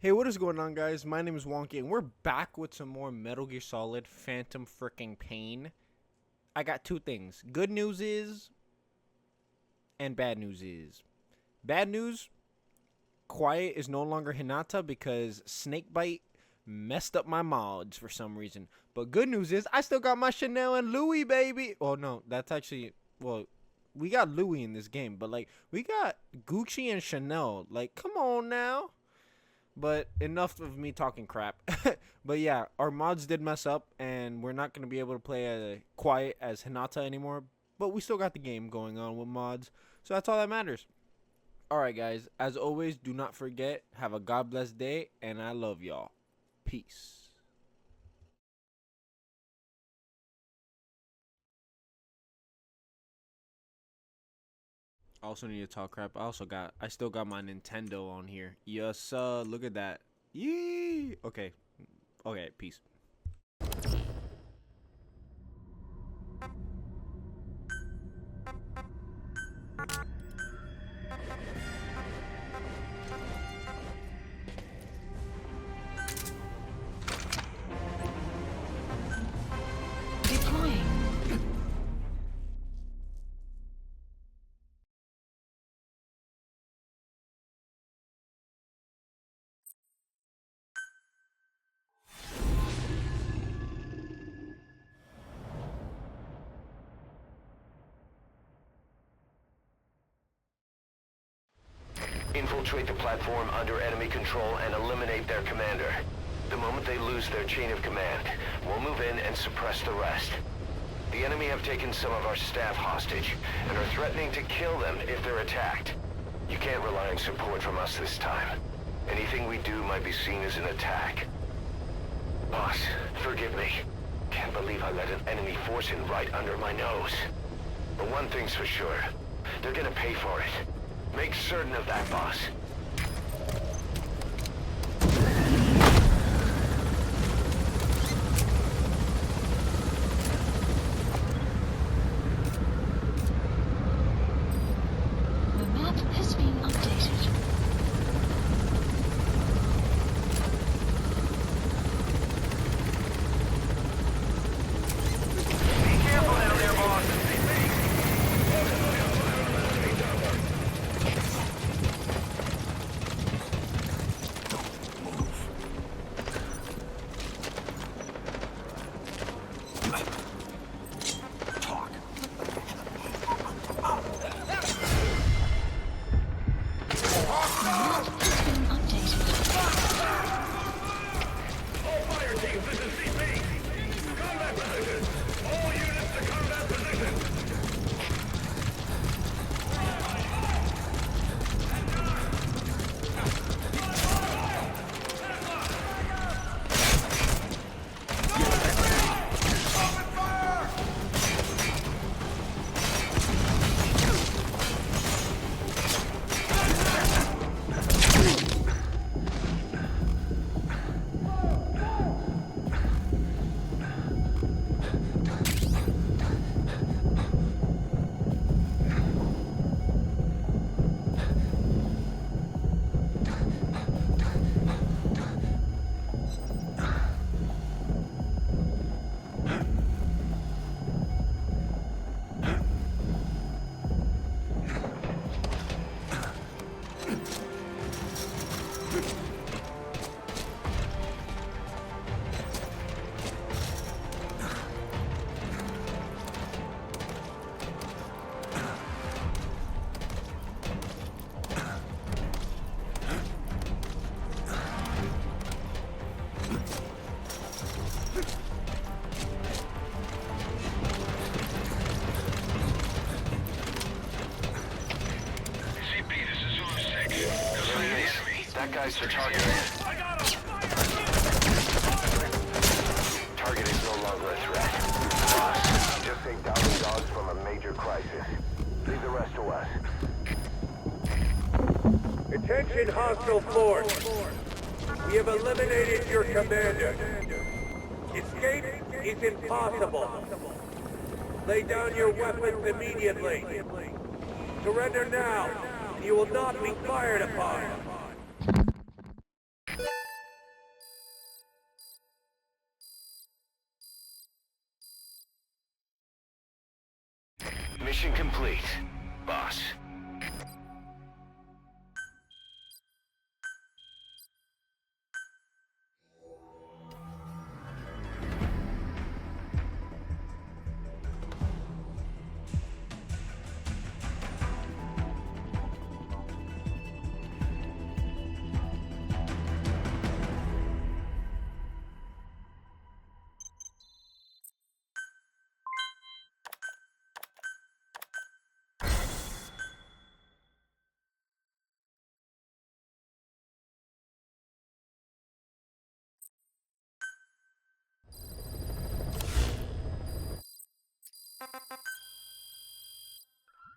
Hey, what is going on, guys? My name is Wonky, and we're back with some more Metal Gear Solid Phantom Frickin' Pain. I got two things. Good news is, and bad news is. Bad news, Quiet is no longer Hinata because Snakebite messed up my mods for some reason. But good news is, I still got my Chanel and Louis, baby. Oh, no, that's actually, well, we got Louis in this game, but, like, we got Gucci and Chanel. Like, come on now. But enough of me talking crap. But yeah, our mods did mess up, and we're not going to be able to play Quiet as Hinata anymore. But we still got the game going on with mods, so that's all that matters. Alright, guys, as always, do not forget, have a God bless day, and I love y'all. Peace. I also need to talk crap. I still got my Nintendo on here. Yes, look at that. Yee. Okay. Okay, peace. Deploying. Infiltrate the platform under enemy control and eliminate their commander. The moment they lose their chain of command, we'll move in and suppress the rest. The enemy have taken some of our staff hostage and are threatening to kill them if they're attacked. You can't rely on support from us this time. Anything we do might be seen as an attack. Boss, forgive me. Can't believe I let an enemy force in right under my nose. But one thing's for sure. They're gonna pay for it. Make certain of that, boss. The map has been updated. Be careful down there, boss. The map has been updated. All fire teams, this is CP. Combat position. All units to combat position. That guy's the target. Target is no longer a threat. Boss, just saved down dogs from a major crisis. Leave the rest to us. Attention hostile force. We have eliminated your commander. Escape is impossible. Lay down your weapons immediately. Surrender now, and you will not be fired upon. Mission complete, boss.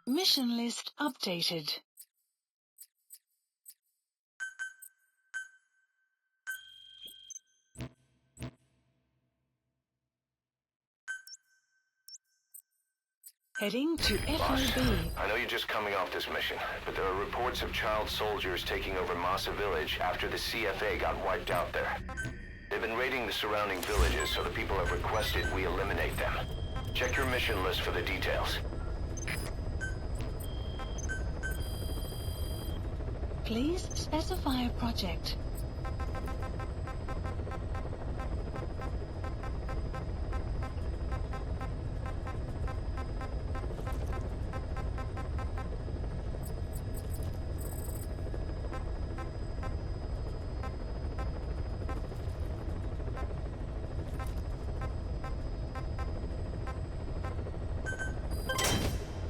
Mission list updated. Heading to Boss, FOB. I know you're just coming off this mission, but there are reports of child soldiers taking over Masa Village after the CFA got wiped out there. They've been raiding the surrounding villages, so the people have requested we eliminate them. Check your mission list for the details. Please specify a project.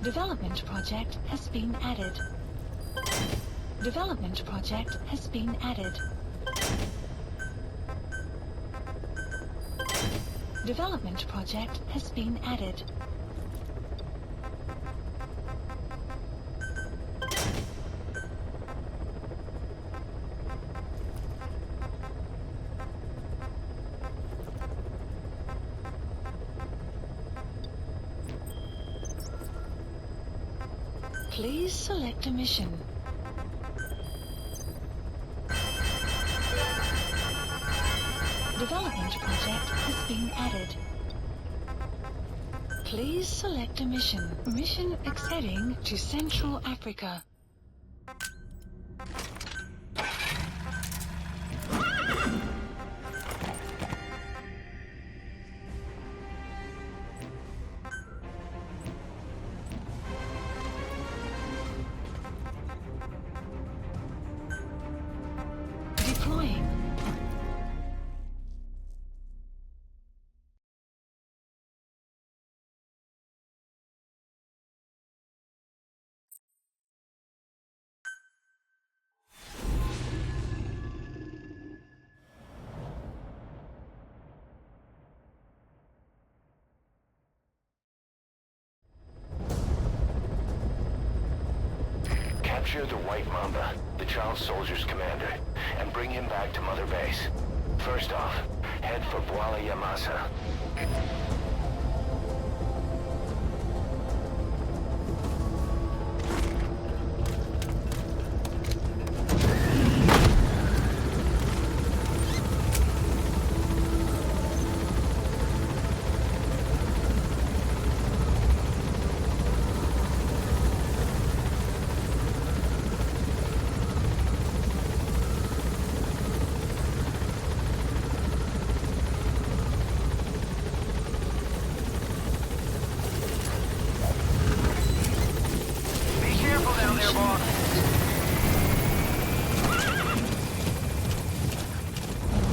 Development project has been added. Development project has been added. Development project has been added. Please select a mission. Development project has been added. Please select a mission. Mission heading to Central Africa. Deploying. Capture the White Mamba, the child soldier's commander, and bring him back to Mother Base. First off, head for Bwala Yamasa.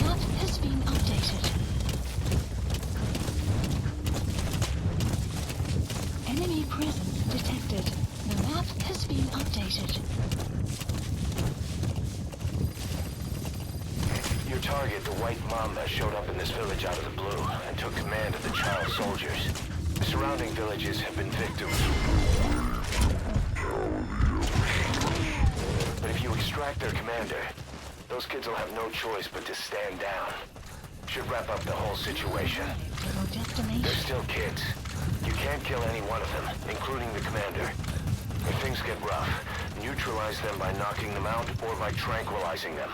Map has been updated. Enemy presence detected. The map has been updated. Your target, the White Mamba, showed up in this village out of the blue and took command of the child soldiers. The surrounding villages have been victims. But if you extract their commander, those kids will have no choice but to stand down. Should wrap up the whole situation. Your destination. They're still kids. You can't kill any one of them, including the commander. If things get rough, neutralize them by knocking them out or by tranquilizing them.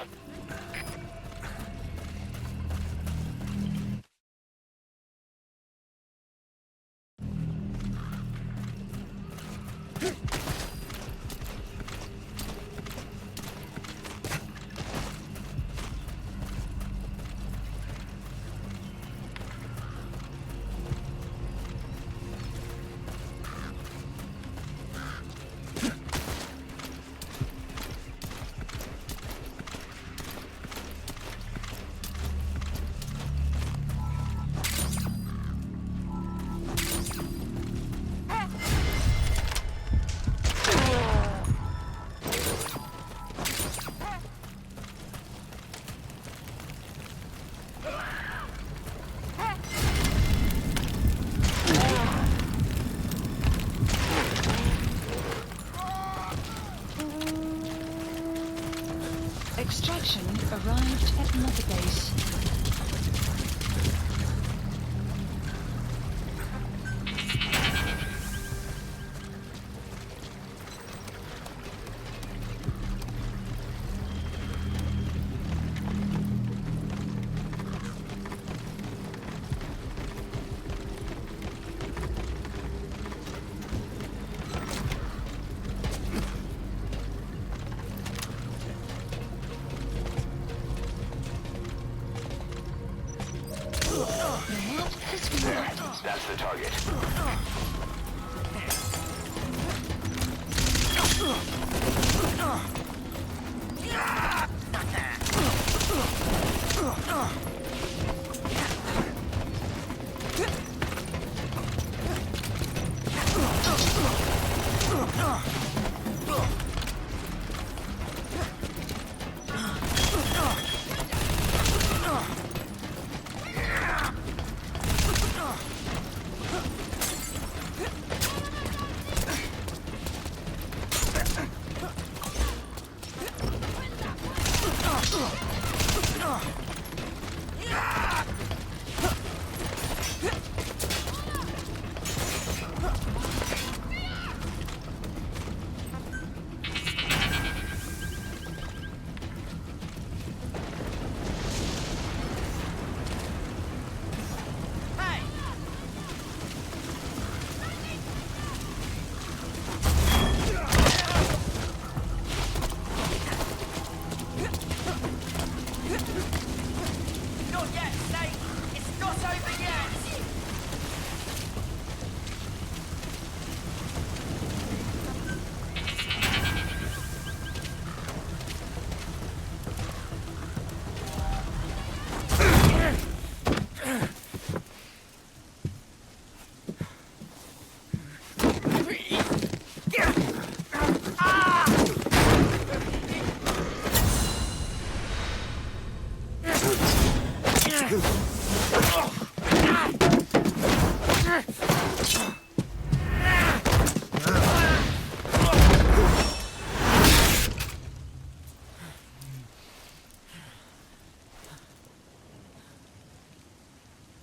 Extraction arrived at Mother Base. That's the target.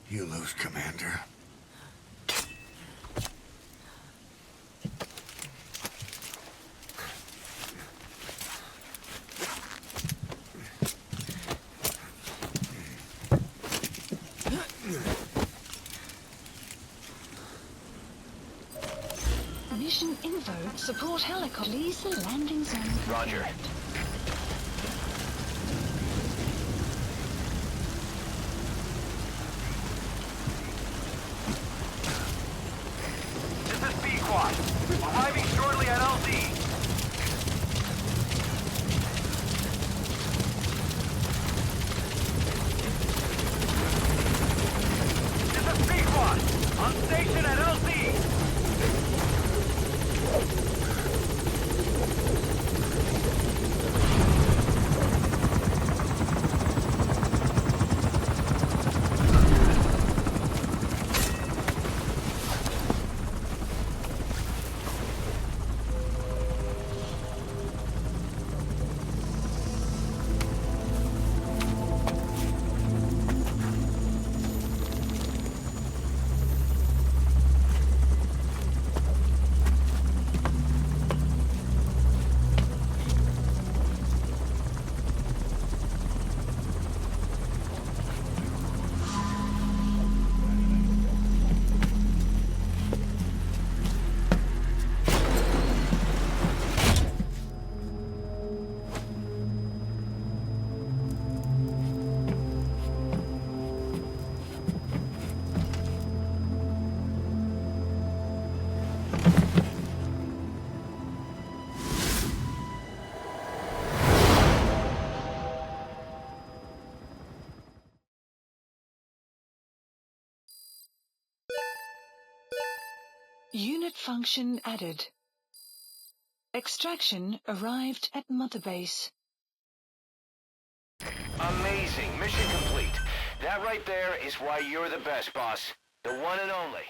You lose, Commander. Mission info. Support helicopter. Leave the landing zone. Roger. This is B-Quad. Arriving shortly at LZ. This is B-Quad. On station at LZ. Unit function added. Extraction arrived at Mother Base. Amazing. Mission complete. That right there is why you're the best, boss. The one and only.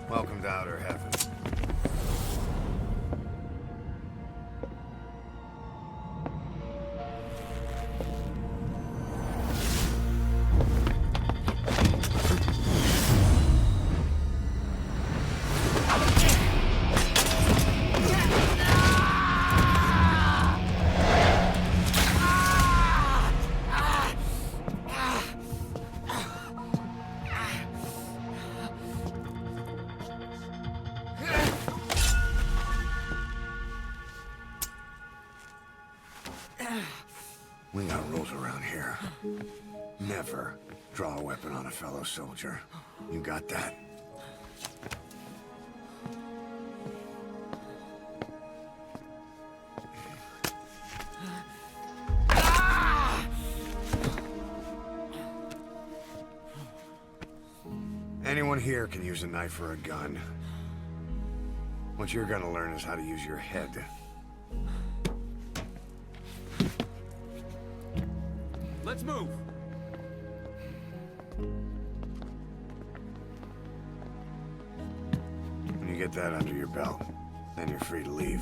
Welcome to outer heaven. We got rules around here. Never draw a weapon on a fellow soldier. You got that? Anyone here can use a knife or a gun. What you're gonna learn is how to use your head. Let's move! When you get that under your belt, then you're free to leave.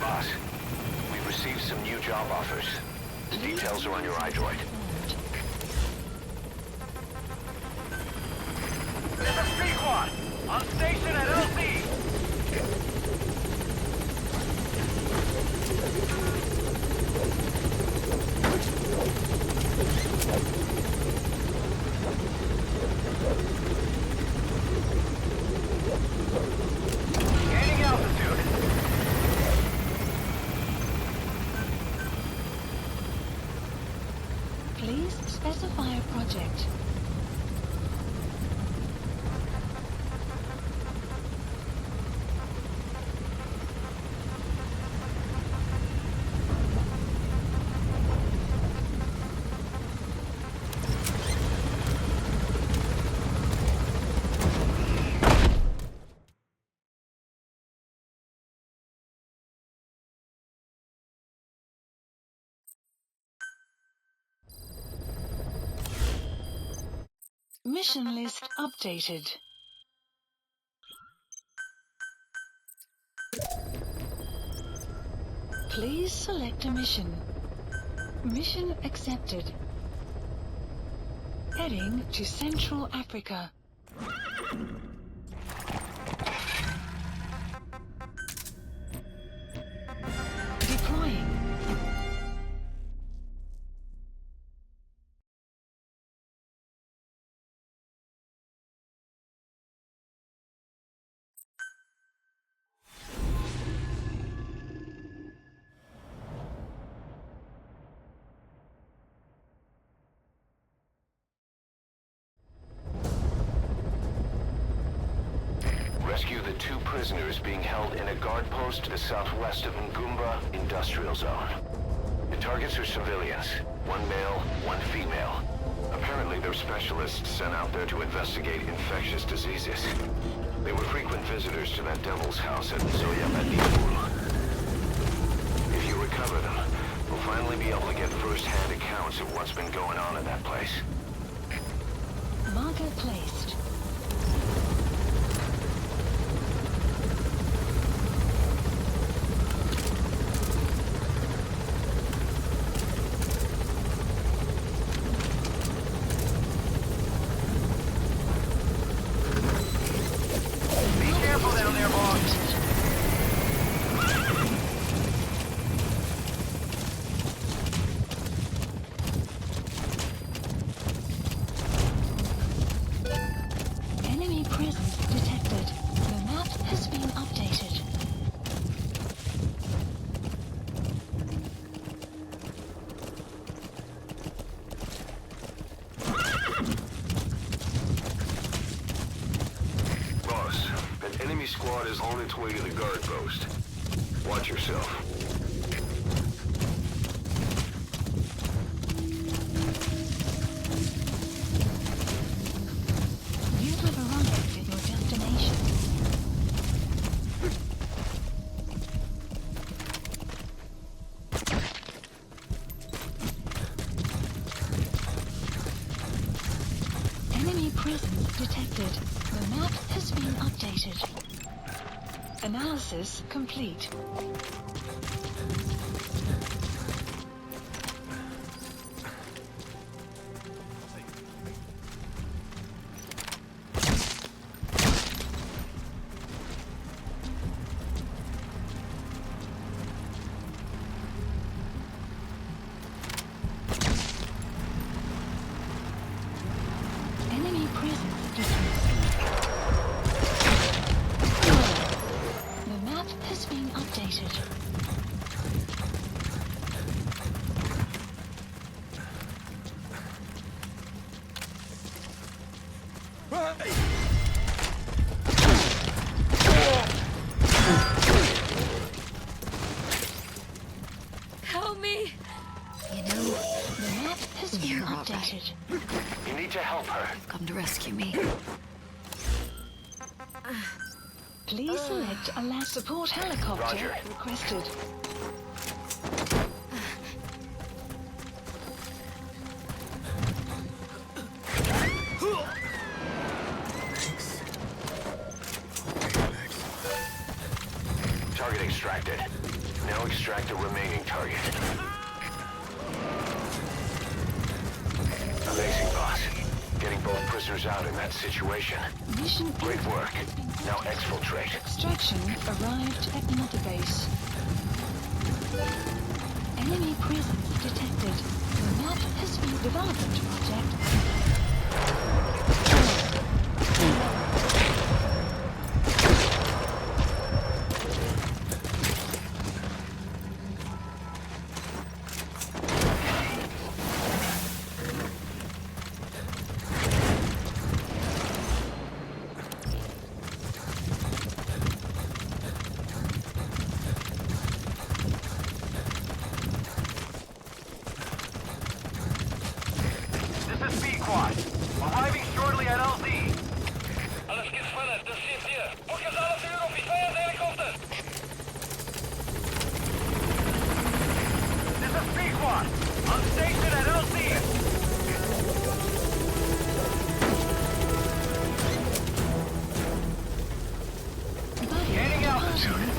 Boss, we've received some new job offers. The details are on your iDroid. There's a Sequad! On station at LC! Gaining altitude! Please specify a project. Mission list updated. Please select a mission. Mission accepted. Heading to Central Africa. Deploying. Rescue the 2 prisoners being held in a guard post to the southwest of Ngumba Industrial Zone. The targets are civilians, 1 male, 1 female. Apparently they're specialists sent out there to investigate infectious diseases. They were frequent visitors to that devil's house at Zoya Medipur. If you recover them, we'll finally be able to get first-hand accounts of what's been going on in that place. Marker placed. squad is on its way to the guard post. Watch yourself. You have arrived at your destination. Enemy presence detected. The map has been updated. Analysis complete. Enemy presence detected. The map has been updated. Help me! You know, the map has been You're all right. updated. You need to help her. Come to rescue me. Please select a last support helicopter Roger. requested. Target extracted. Now extract the remaining target. Amazing, boss. Getting both prisoners out in that situation. Mission Great work. Now exfiltrate. extraction arrived at another base. Enemy presence detected. The map has been development project. This is B-Quad. Arriving shortly at LZ. Alles gespannt, das sind wir. Porque alles über Offizier Helikopter. This is B-Quad. On station at LZ. Gaining altitude.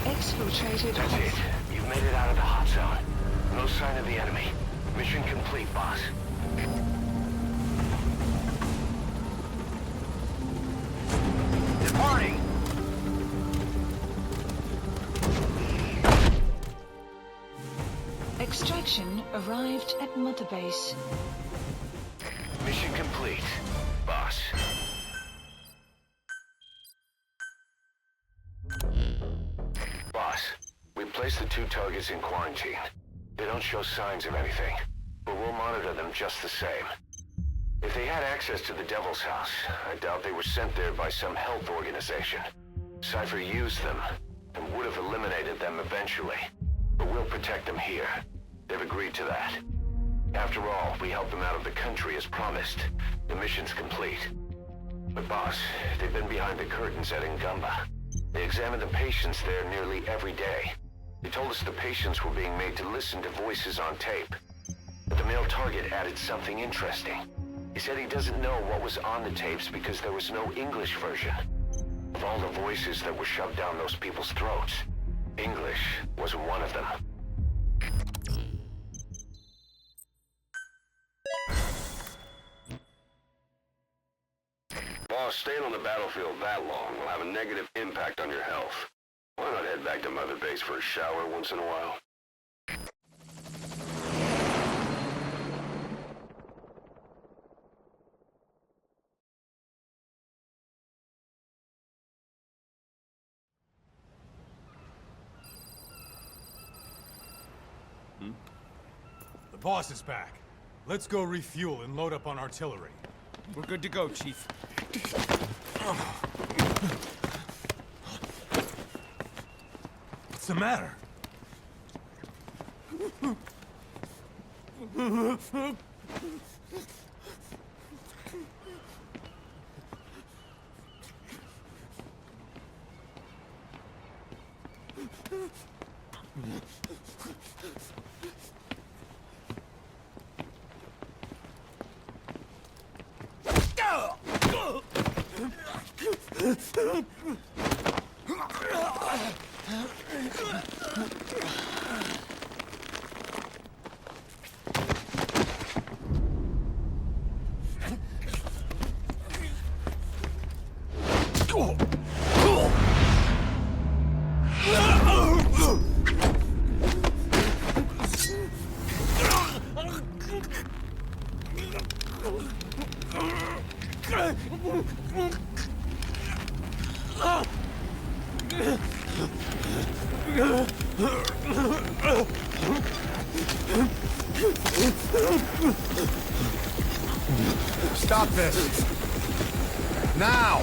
Exfiltrated. That's it. You've made it out of the hot zone. No sign of the enemy. Mission complete, boss. Departing. Extraction arrived at Mother Base. Mission complete, boss. Boss, we placed the two targets in quarantine. They don't show signs of anything, but we'll monitor them just the same. If they had access to the Devil's House, I doubt they were sent there by some health organization. Cypher used them, and would have eliminated them eventually. But we'll protect them here. They've agreed to that. After all, we helped them out of the country as promised. The mission's complete. But boss, they've been behind the curtains at Ngumba. They examine the patients there nearly every day. They told us the patients were being made to listen to voices on tape. But the male target added something interesting. He said he doesn't know what was on the tapes because there was no English version. Of all the voices that were shoved down those people's throats, English wasn't one of them. Boss, staying on the battlefield that long will have a negative impact on your health. Why not head back to Mother Base for a shower once in a while? The boss is back. Let's go refuel and load up on artillery. We're good to go, Chief. What's the matter? Stop this! Now!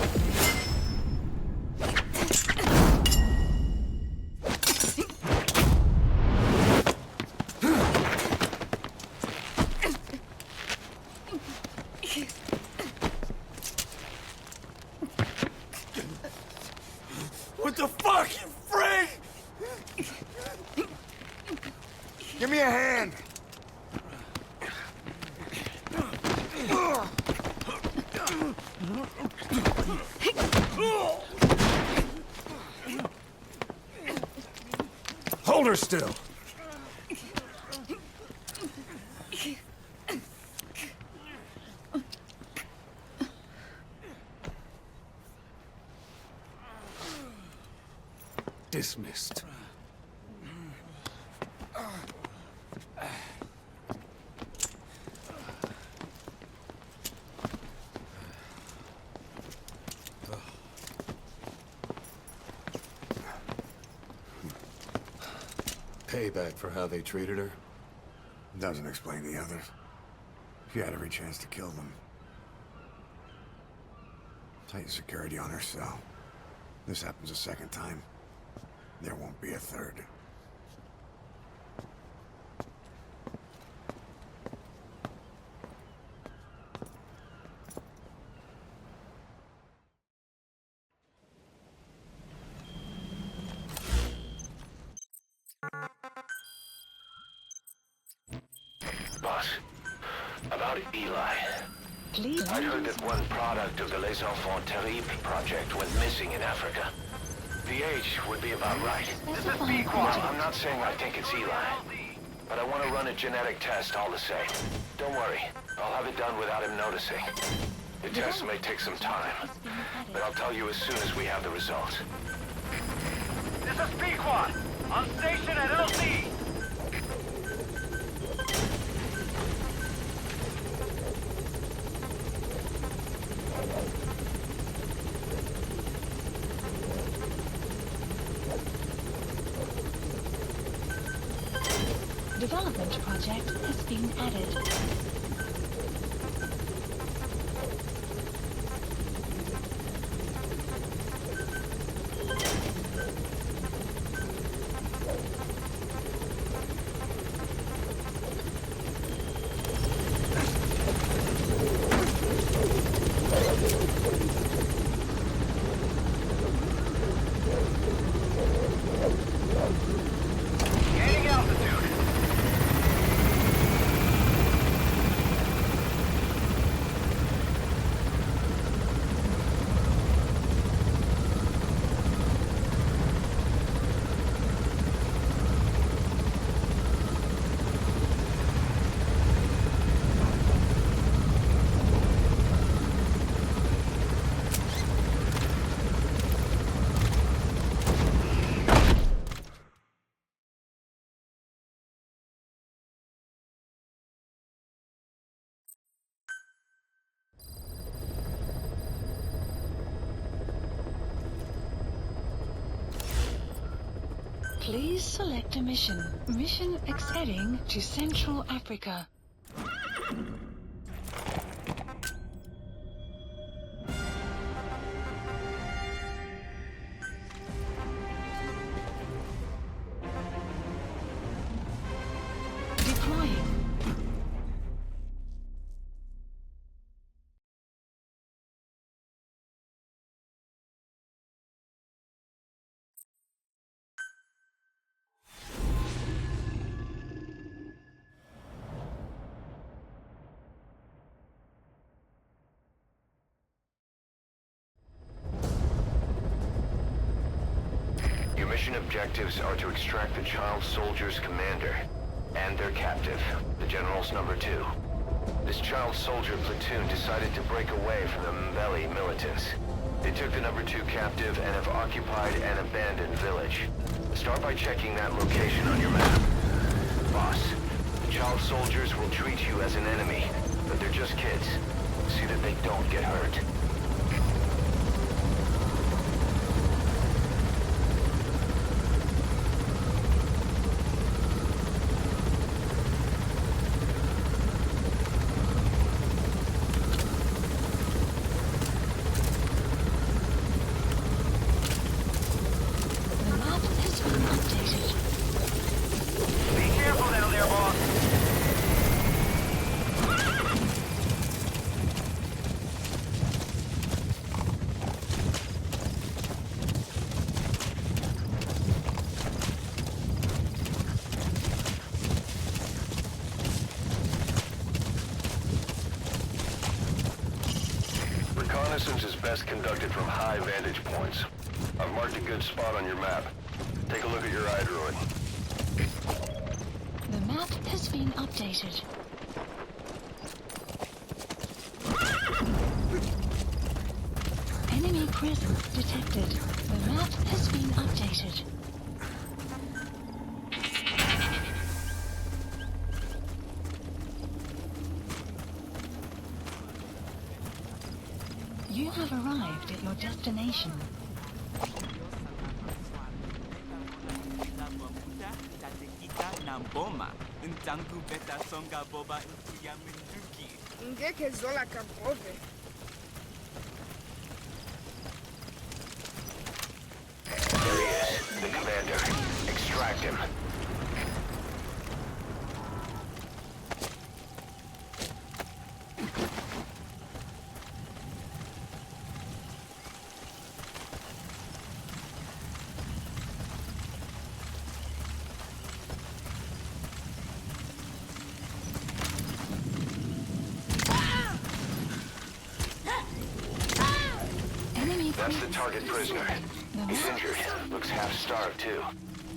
What the fuck, you freak? Give me a hand! Hold her still. Dismissed. Payback for how they treated her? Doesn't explain the others. She had every chance to kill them. Tight security on her cell. This happens a second time. There won't be a third. Boss, about Eli. Please. I'd heard that one product of the Les Enfants Terribles project went missing in Africa. The age would be about right. Specify Well, project. I'm not saying I think it's Eli, but I want to run a genetic test all the same. Don't worry, I'll have it done without him noticing. The test may take some time, but I'll tell you as soon as we have the results. This is Pequod, on station at LZ. Development project has been added. Gaining altitude. Please select a mission. Mission heading to Central Africa. mission objectives are to extract the child soldier's commander and their captive, the General's number 2. This child soldier platoon decided to break away from the Mbeli militants. They took the number 2 captive and have occupied an abandoned village. Start by checking that location on your map. Boss, the child soldiers will treat you as an enemy, but they're just kids. See that they don't get hurt. The map has been updated. Be careful down there, boss. Reconnaissance is best conducted from high vantage points. I've marked a good spot on your map. Take a look at your iDroid. The map has been updated. Enemy presence detected. The map has been updated. You have arrived at your destination. There he is, the commander. Extract him. Enemy That's the presence. target prisoner. He's injured. Looks half-starved, too.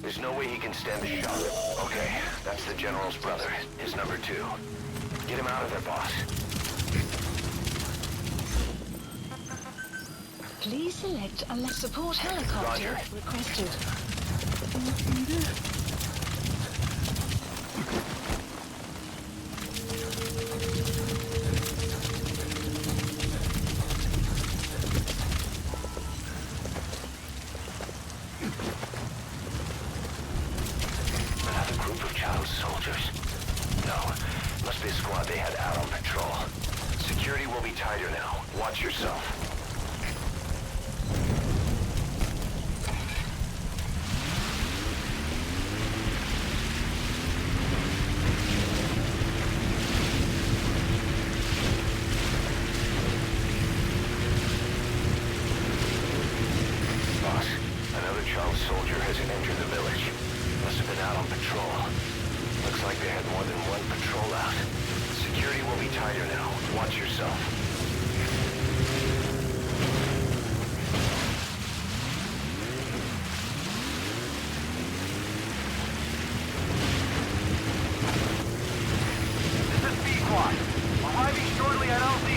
There's no way he can stand the shock. Okay, that's the General's brother, his number 2. Get him out of there, boss. Please select a support helicopter Roger. requested. Another group of child soldiers. No, must be a squad they had out on patrol. Security will be tighter now. Watch yourself. Boss, another child soldier has entered the village. Must have been out on patrol. Looks like they had more than one patrol out. Security will be tighter now. Watch yourself. This is B-Quad. Arriving shortly at LZ.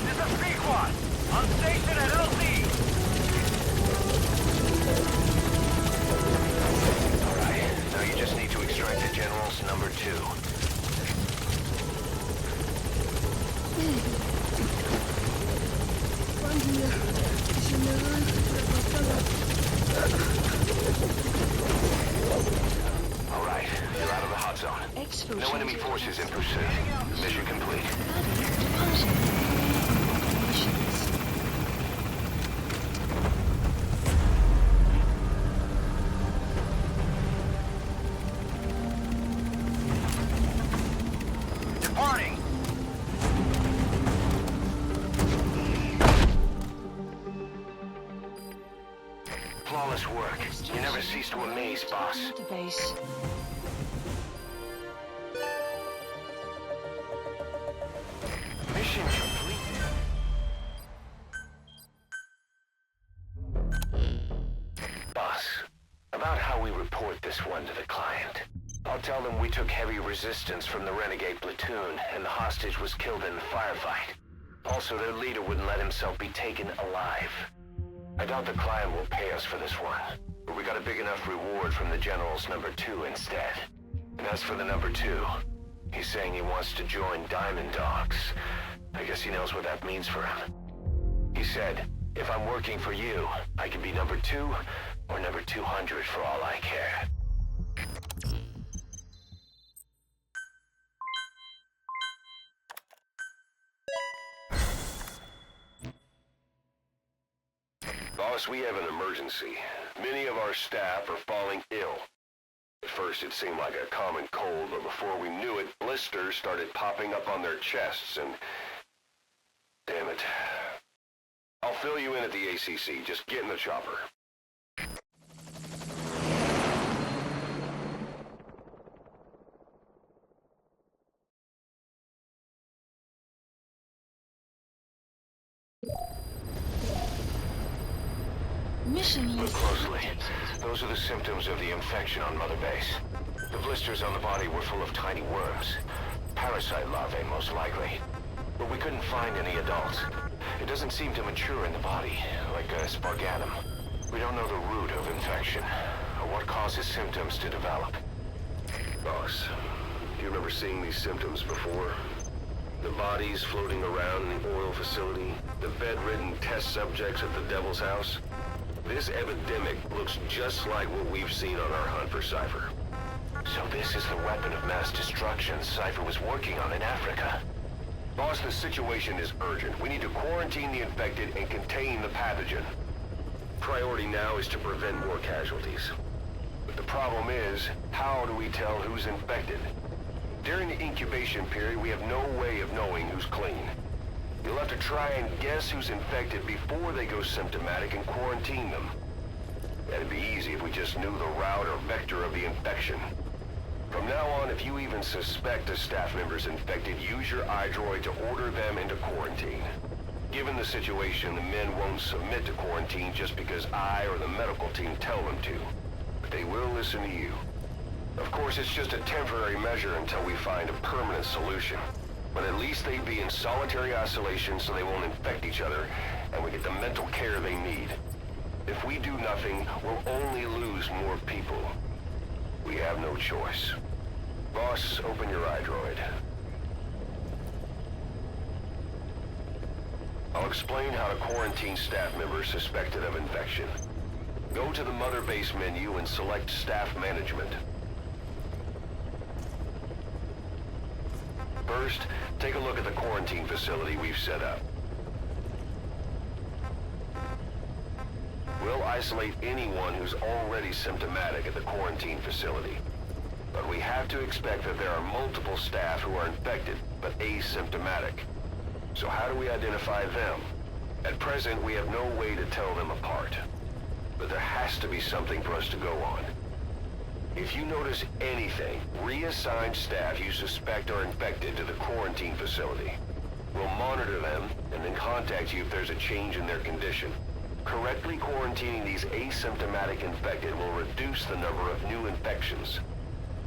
This is B-Quad. On station at LZ. Alright, now you just need to extract the General's number 2. Alright, you're out of the hot zone. Exfiltration. No enemy forces in pursuit. Mission complete. Departure. Operations. Departing. Flawless work. You never cease to amaze, boss. Database. Mission complete. Boss, about how we report this one to the client. I'll tell them we took heavy resistance from the renegade platoon, and the hostage was killed in the firefight. Also, their leader wouldn't let himself be taken alive. I doubt the client will pay us for this one, but we got a big enough reward from the General's #2 instead. And as for the #2, he's saying he wants to join Diamond Dogs. I guess he knows what that means for him. He said, if I'm working for you, I can be #2 or #200 for all I care. Boss, we have an emergency. Many of our staff are falling ill. At first it seemed like a common cold, but before we knew it, blisters started popping up on their chests and... Damn it. I'll fill you in at the ACC. Just get in the chopper. Mission Look list closely. detected. Those are the symptoms of the infection on Mother Base. The blisters on the body were full of tiny worms. Parasite larvae, most likely. But we couldn't find any adults. It doesn't seem to mature in the body, like a spargatum. We don't know the root of infection, or what causes symptoms to develop. Boss, do you remember seeing these symptoms before? The bodies floating around in the oil facility, the bedridden test subjects at the Devil's House. This epidemic looks just like what we've seen on our hunt for Cypher. So this is the weapon of mass destruction Cypher was working on in Africa. Boss, the situation is urgent. We need to quarantine the infected and contain the pathogen. Priority now is to prevent more casualties. But the problem is, how do we tell who's infected? During the incubation period, we have no way of knowing who's clean. You'll have to try and guess who's infected before they go symptomatic and quarantine them. That'd be easy if we just knew the route or vector of the infection. From now on, if you even suspect a staff member's infected, use your iDroid to order them into quarantine. Given the situation, the men won't submit to quarantine just because I or the medical team tell them to. But they will listen to you. Of course, it's just a temporary measure until we find a permanent solution. But at least they'd be in solitary isolation so they won't infect each other, and we get the mental care they need. If we do nothing, we'll only lose more people. We have no choice. Boss, open your iDroid. I'll explain how to quarantine staff members suspected of infection. Go to the Mother Base menu and select Staff Management. First, take a look at the quarantine facility we've set up. We'll isolate anyone who's already symptomatic at the quarantine facility. But we have to expect that there are multiple staff who are infected, but asymptomatic. So how do we identify them? At present, we have no way to tell them apart. But there has to be something for us to go on. If you notice anything, reassign staff you suspect are infected to the quarantine facility. We'll monitor them and then contact you if there's a change in their condition. Correctly quarantining these asymptomatic infected will reduce the number of new infections.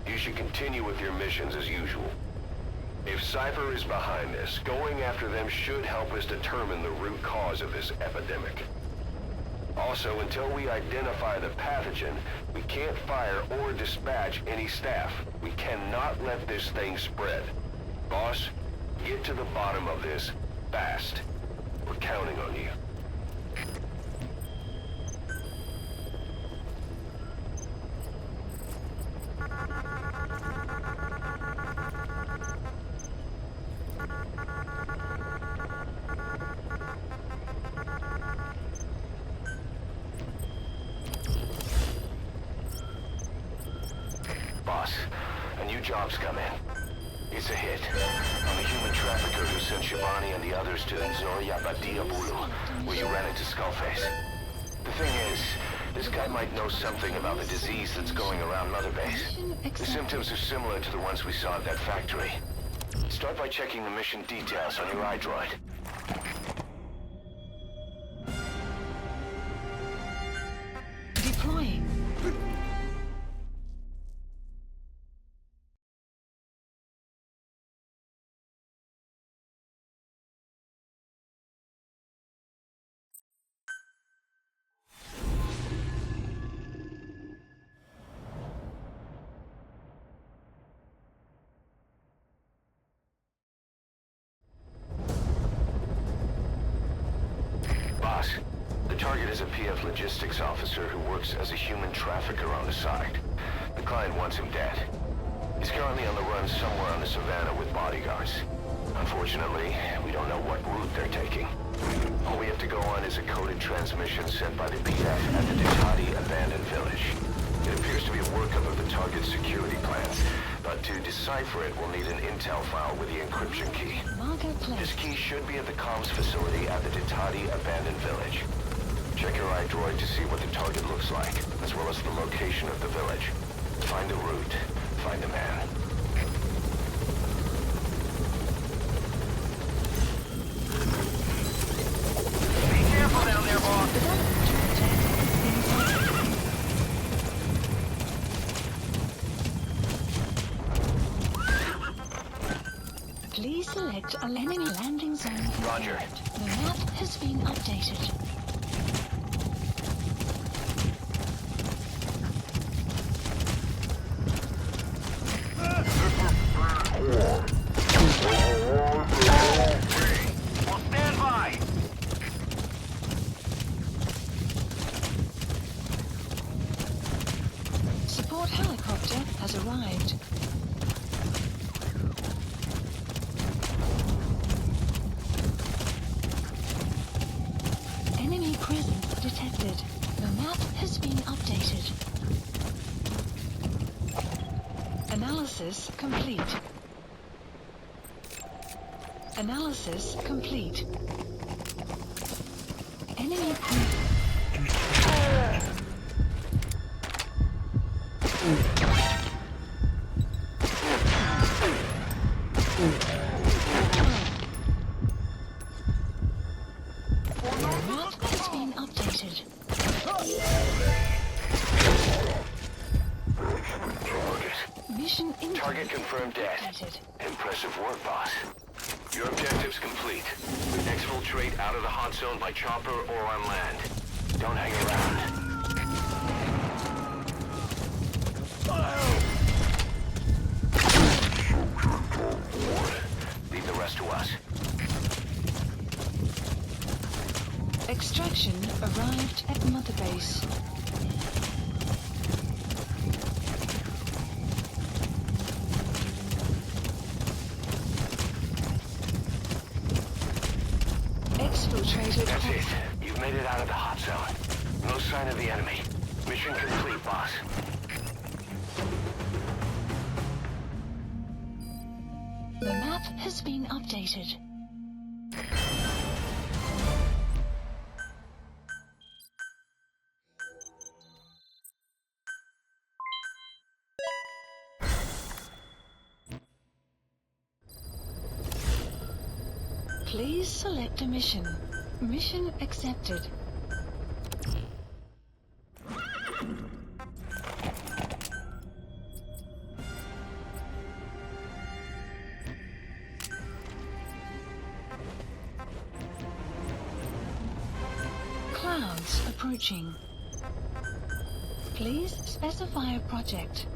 You should continue with your missions as usual. If Cypher is behind this, going after them should help us determine the root cause of this epidemic. Also, until we identify the pathogen, we can't fire or dispatch any staff. We cannot let this thing spread. Boss, get to the bottom of this fast. We're counting on you. Boss, a new job's come in. It's a hit. On the human trafficker who sent Shabani and the others to Nzoya Bulu, where you ran into Skullface. The thing is, this guy might know something about the disease that's going around Mother Base. The symptoms are similar to the ones we saw at that factory. Start by checking the mission details on your iDroid. Deploying. Boss, the target is a PF logistics officer who works as a human trafficker on the side. The client wants him dead. He's currently on the run somewhere on the savannah with bodyguards. Unfortunately, we don't know what route they're taking. All we have to go on is a coded transmission sent by the PF at the Ditati abandoned village. It appears to be a workup of the target's security plans, but to decipher it, we'll need an intel file with the encryption key. This key should be at the comms facility at the Ditati abandoned village. Check your iDroid to see what the target looks like, as well as the location of the village. Find a route. Find a man. Be careful down there, boss. Please select an enemy landing zone. Roger. The map has been updated. We'll stand by. Support helicopter has arrived. Enemy presence detected. The map has been updated. Analysis complete. Analysis complete. Enemy The map has been updated. Mission Target confirmed dead. indicated. Impressive work, boss. Your objective's complete. Exfiltrate out of the hot zone by chopper or on land. Don't hang around. Leave the rest to us. Extraction arrived at Mother Base. Exfiltrated. That's it. You've made it out of the hot zone. No sign of the enemy. Mission complete, boss. The map has been updated. Please select a mission. Mission accepted. Clouds approaching. Please specify a project.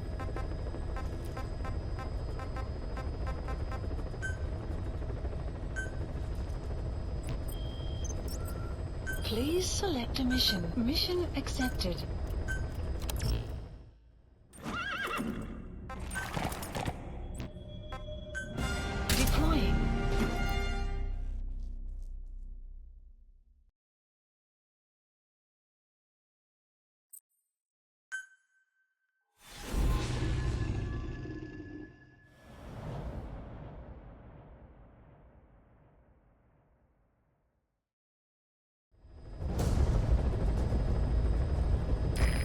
Please select a mission. Mission accepted. Deploying.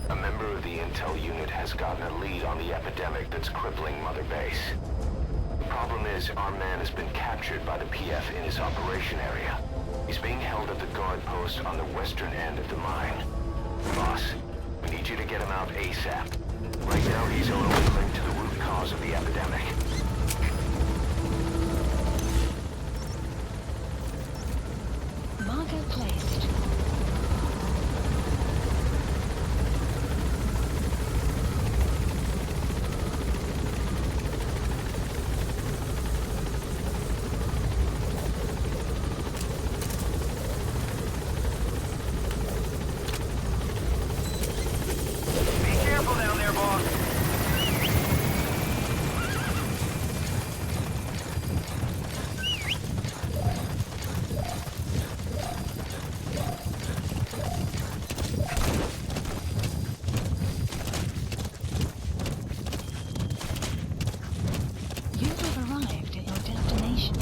A member of the intel unit has gotten a lead on the epidemic that's crippling Mother Base. Problem is, our man has been captured by the PF in his operation area. He's being held at the guard post on the western end of the mine. Boss, we need you to get him out ASAP. Right now, he's only linked to the root cause of the epidemic. Marker placed. Be careful down there, boss. You have arrived at your destination.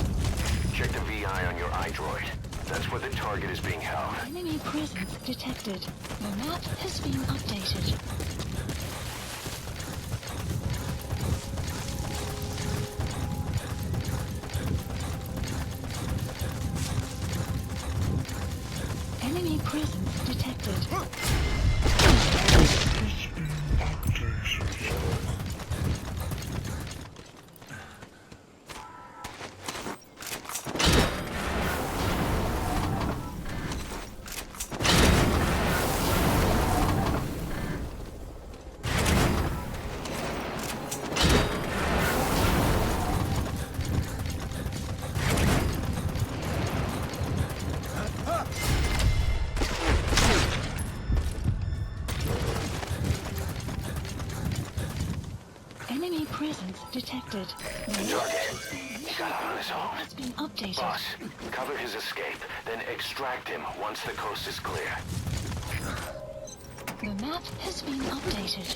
Check the VI on your iDroid. That's where the target is being held. Enemy presence detected. The map has been updated. Enemy presence detected. Enemy presence detected. The map Target. He got out on his own. has been updated. Boss, cover his escape, then extract him once the coast is clear. The map has been updated.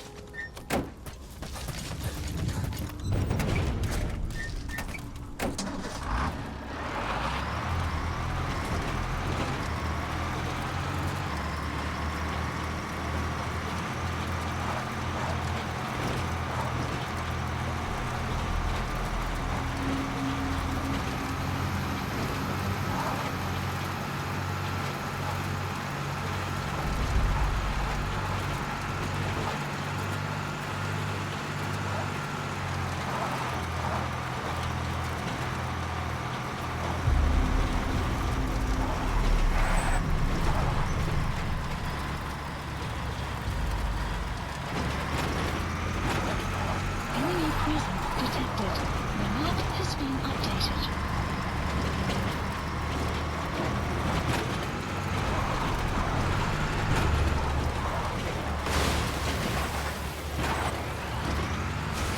Enemy presence detected. The map has been updated.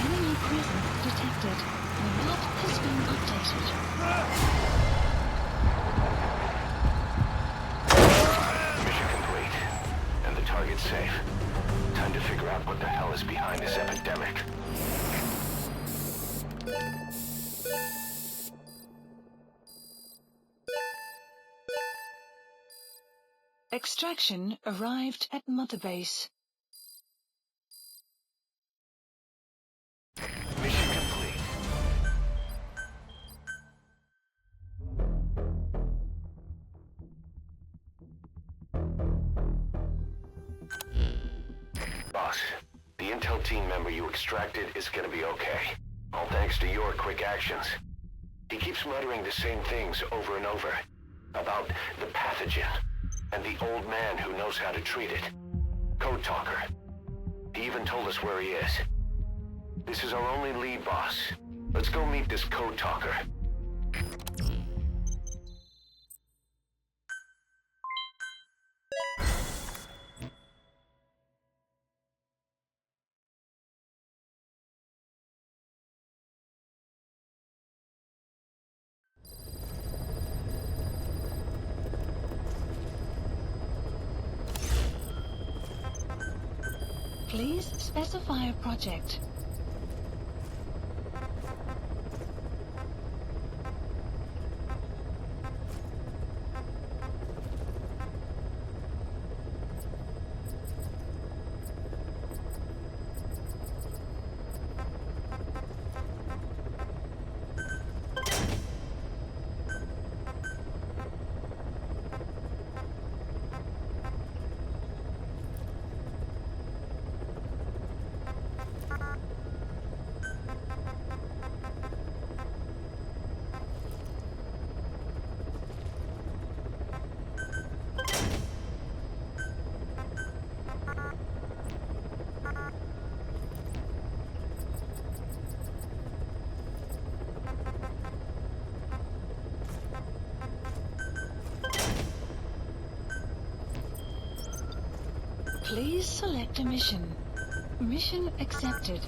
Enemy presence detected. The map has been updated. Mission complete. And the target's safe. Time to figure out what the hell is behind this epidemic. Extraction arrived at Mother Base. Mission complete. Boss, the intel team member you extracted is gonna be okay. All thanks to your quick actions. He keeps muttering the same things over and over. About the pathogen, and the old man who knows how to treat it. Code Talker. He even told us where he is. This is our only lead, boss. Let's go meet this Code Talker. Please specify a project. Please select a mission. Mission accepted.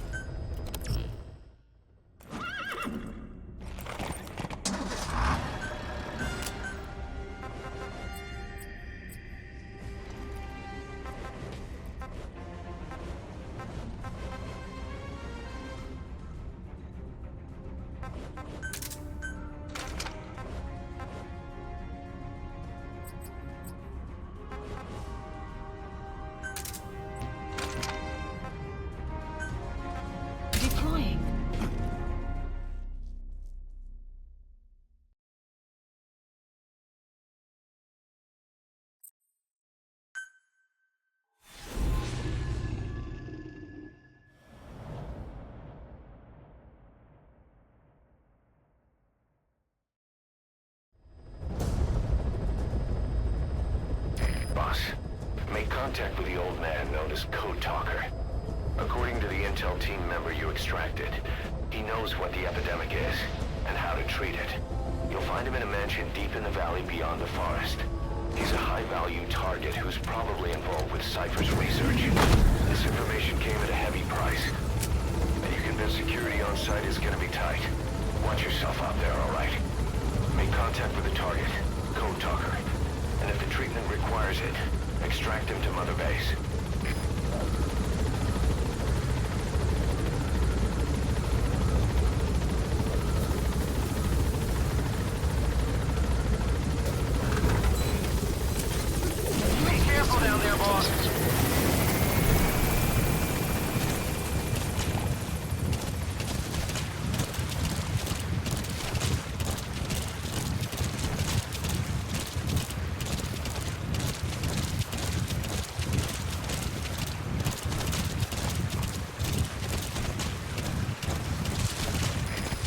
Deploying. Boss, make contact with the old man known as Code Talker. According to the intel team member you extracted, he knows what the epidemic is and how to treat it. You'll find him in a mansion deep in the valley beyond the forest. He's a high-value target who's probably involved with Cypher's research. This information came at a heavy price, and you convince security on site is gonna be tight. Watch yourself out there, all right? Make contact with the target, Code Talker, and if the treatment requires it, extract him to Mother Base. Careful down there, boss.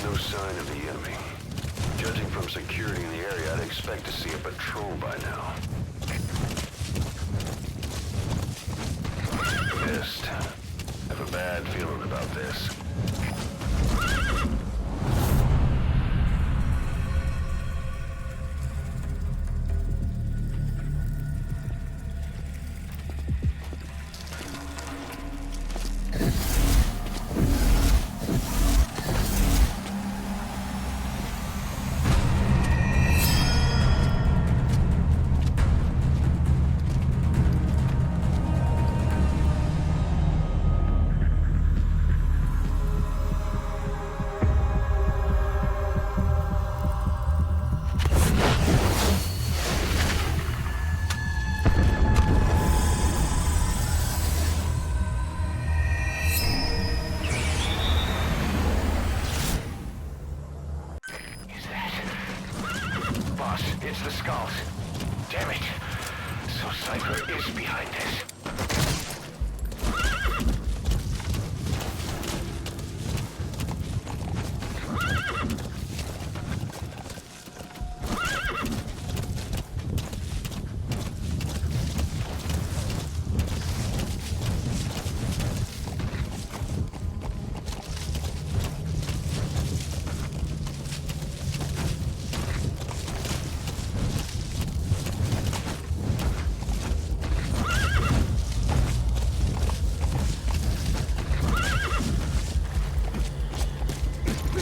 No sign of the enemy. Judging from security in the area, I'd expect to see a patrol by now. Missed. Have a bad feeling about this. It's the skulls. Damn it. So Cypher is behind this.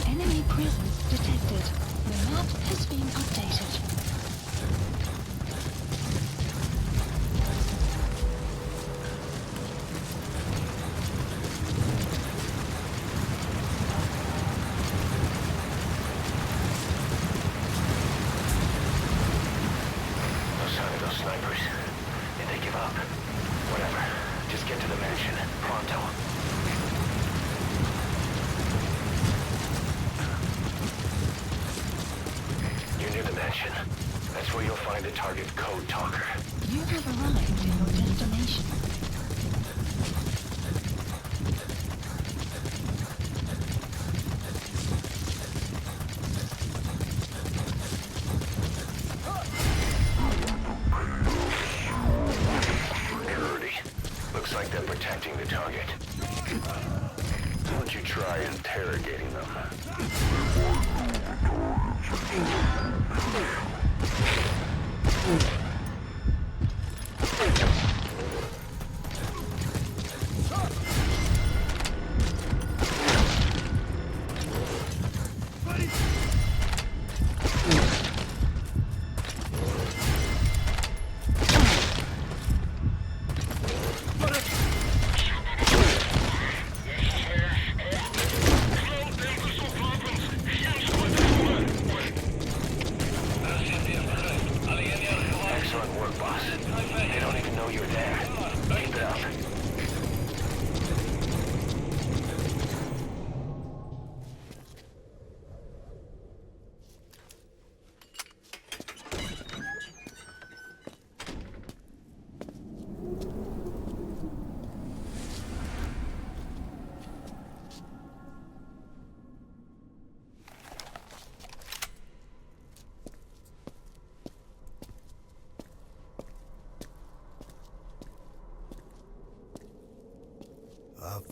Enemy presence detected. The map has been updated. No sign of those snipers. Did they give up? Whatever. Just get to the mansion. Pronto. You're near the mansion. That's where you'll find the target Code Talker. You have arrived in your destination. Security. Looks like they're protecting the target. Why don't you try interrogating them?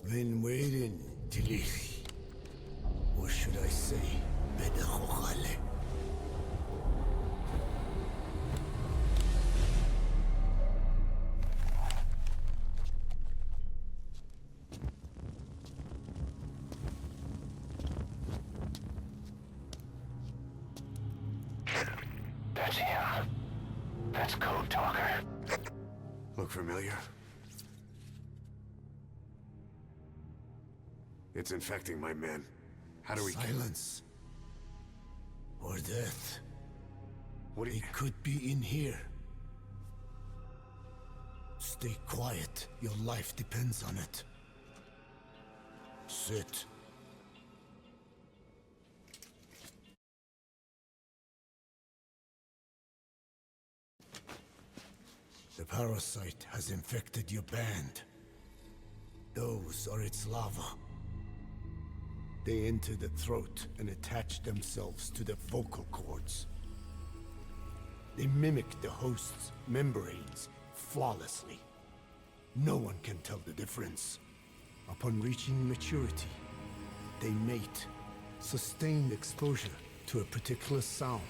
Been waiting, Tilich. Or should I say, Bedachochale. That's him. That's Code Talker. Look familiar? It's infecting my men. How do we... Silence. Or death. What do you... It could be in here. Stay quiet. Your life depends on it. Sit. The parasite has infected your band. Those are its larvae. They enter the throat and attach themselves to the vocal cords. They mimic the host's membranes flawlessly. No one can tell the difference. Upon reaching maturity, they mate. Sustained exposure to a particular sound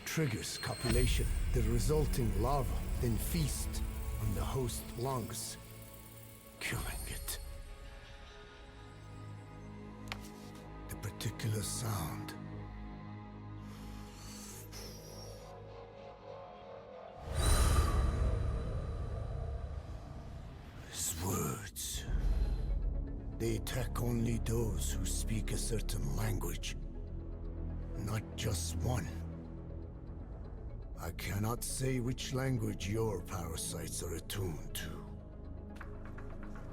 triggers copulation. The resulting larva then feast on the host lungs, killing it. The particular sound is words. They attack only those who speak a certain language, not just one. I cannot say which language your parasites are attuned to.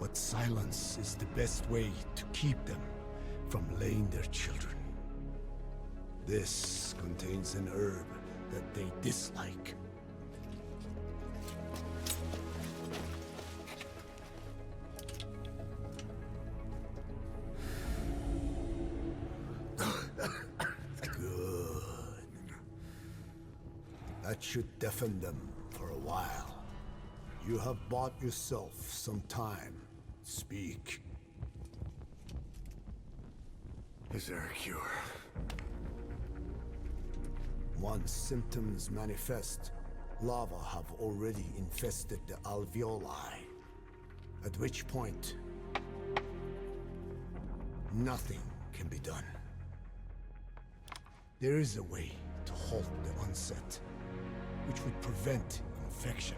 But silence is the best way to keep them from laying their children. This contains an herb that they dislike. That should deafen them for a while. You have bought yourself some time. Speak. Is there a cure? Once symptoms manifest, larvae have already infested the alveoli. At which point, nothing can be done. There is a way to halt the onset, which would prevent infection.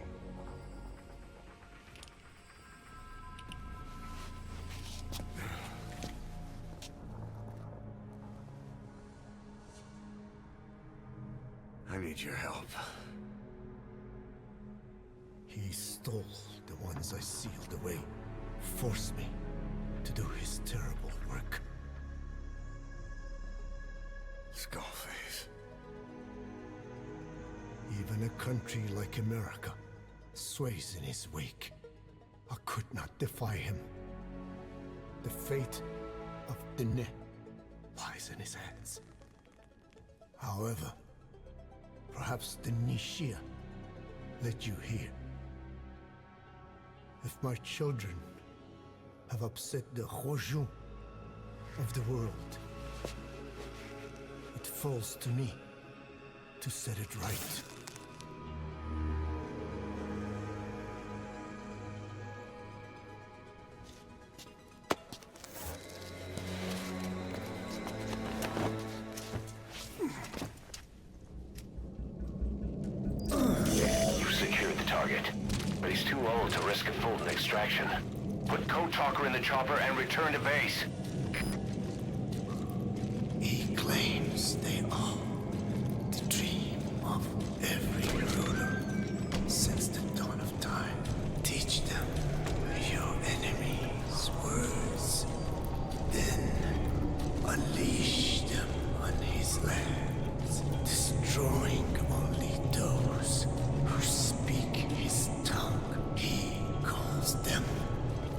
I need your help. He stole the ones I sealed away, forced me to do his terrible work. Skullface. Even a country like America sways in his wake. I could not defy him. The fate of Dene lies in his hands. However, perhaps the Nishia led you here. If my children have upset the Rojun of the world, it falls to me to set it right. Extraction. Put Code Talker in the chopper and return to base. He claims they are the dream of every ruler since the dawn of time. Teach them your enemy's words, then unleash them on his lands, destroying only those who speak his tongue. He calls them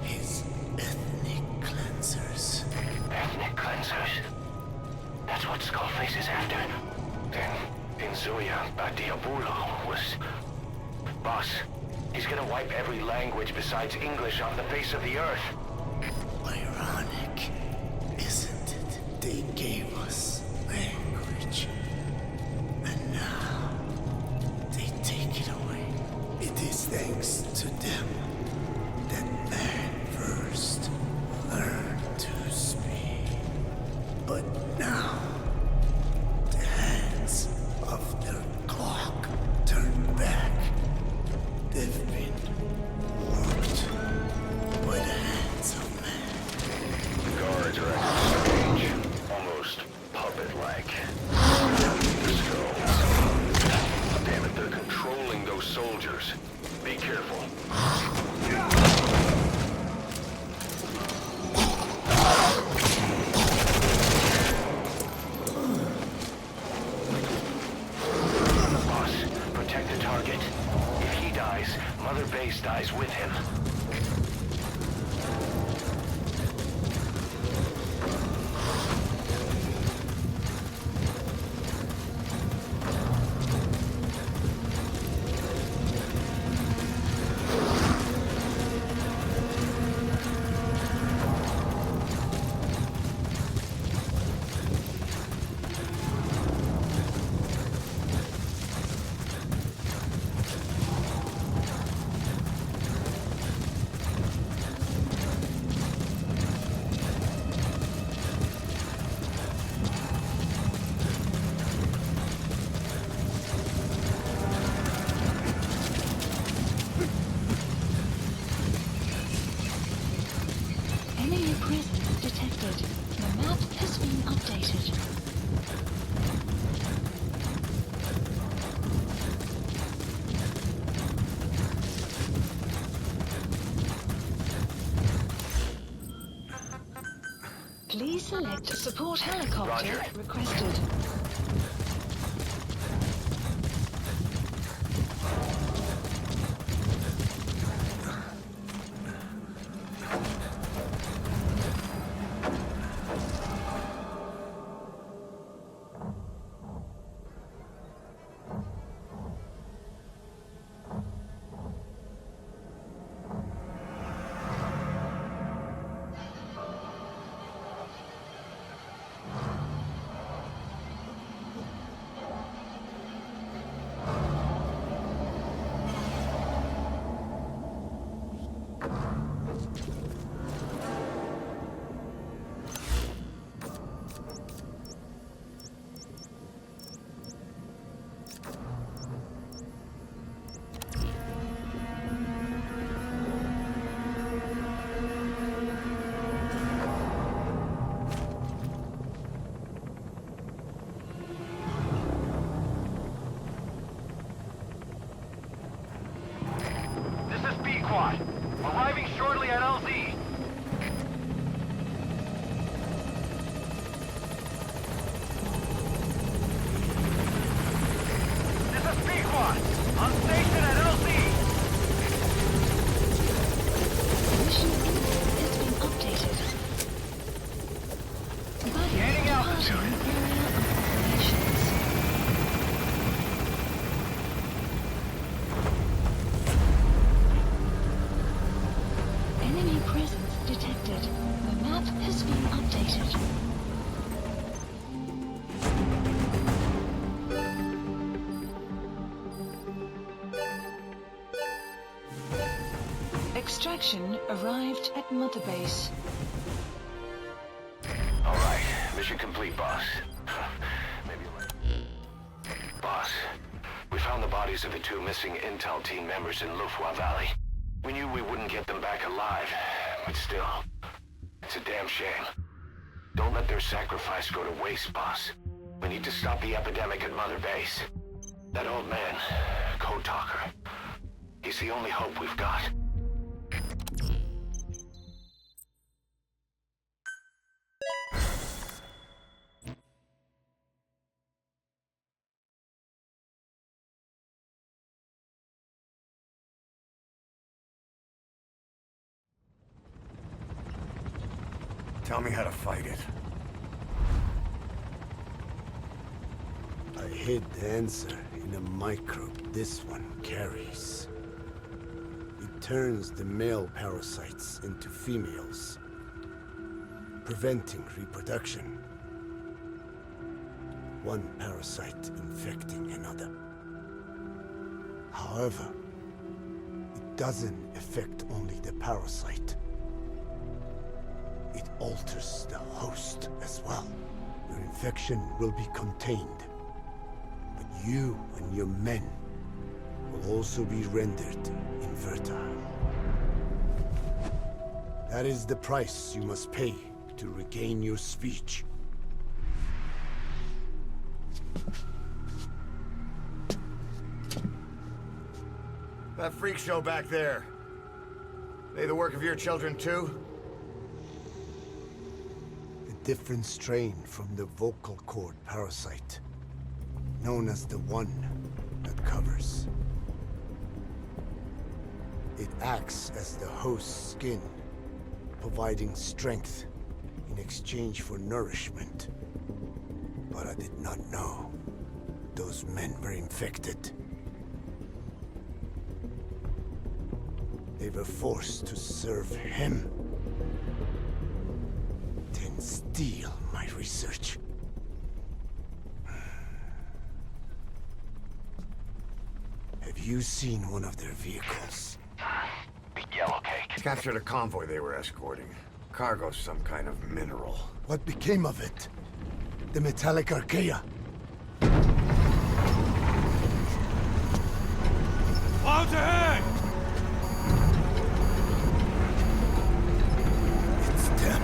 his ethnic cleansers. Ethnic cleansers? That's what Skullface is after. Then, Inzuya Badiabulo was... Boss, he's gonna wipe every language besides English off the face of the earth. By Mother Base dies with him. Enemy presence detected. The map has been updated. Please select support helicopter Roger. requested. This is B-Quad. Arriving shortly at LZ. This is B-Quad. On station at LZ. Mission info has been updated. Buddy Gaining departing altitude. area of operations. Enemy presence detected. The map has been updated. Extraction arrived at Mother Base. All right, mission complete, boss. Maybe boss, we found the bodies of the two missing intel team members in Lufwa Valley. We knew we wouldn't get them back alive, but still, it's a damn shame. Don't let their sacrifice go to waste, boss. We need to stop the epidemic at Mother Base. That old man, Code Talker, he's the only hope we've got. Tell me how to fight it. I hid the answer in a microbe this one carries. It turns the male parasites into females, preventing reproduction. One parasite infecting another. However, it doesn't affect only the parasite. It alters the host as well. Your infection will be contained, but you and your men will also be rendered infertile. That is the price you must pay to regain your speech. That freak show back there. They the work of your children too? A different strain from the vocal cord parasite, known as the one that covers. It acts as the host's skin, providing strength in exchange for nourishment. But I did not know those men were infected. They were forced to serve him, then steal my research. Have you seen one of their vehicles? Big yellow cake. Captured a convoy they were escorting. Cargo's some kind of mineral. What became of it? The metallic archaea? Clouds ahead! It's them.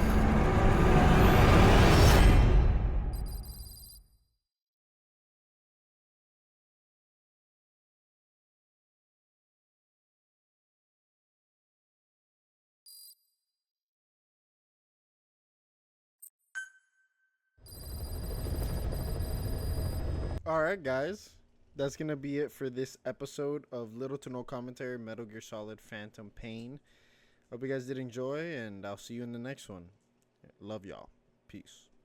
Alright, guys. That's going to be it for this episode of Little to No Commentary Metal Gear Solid Phantom Pain. Hope you guys did enjoy, and I'll see you in the next one. Love y'all. Peace.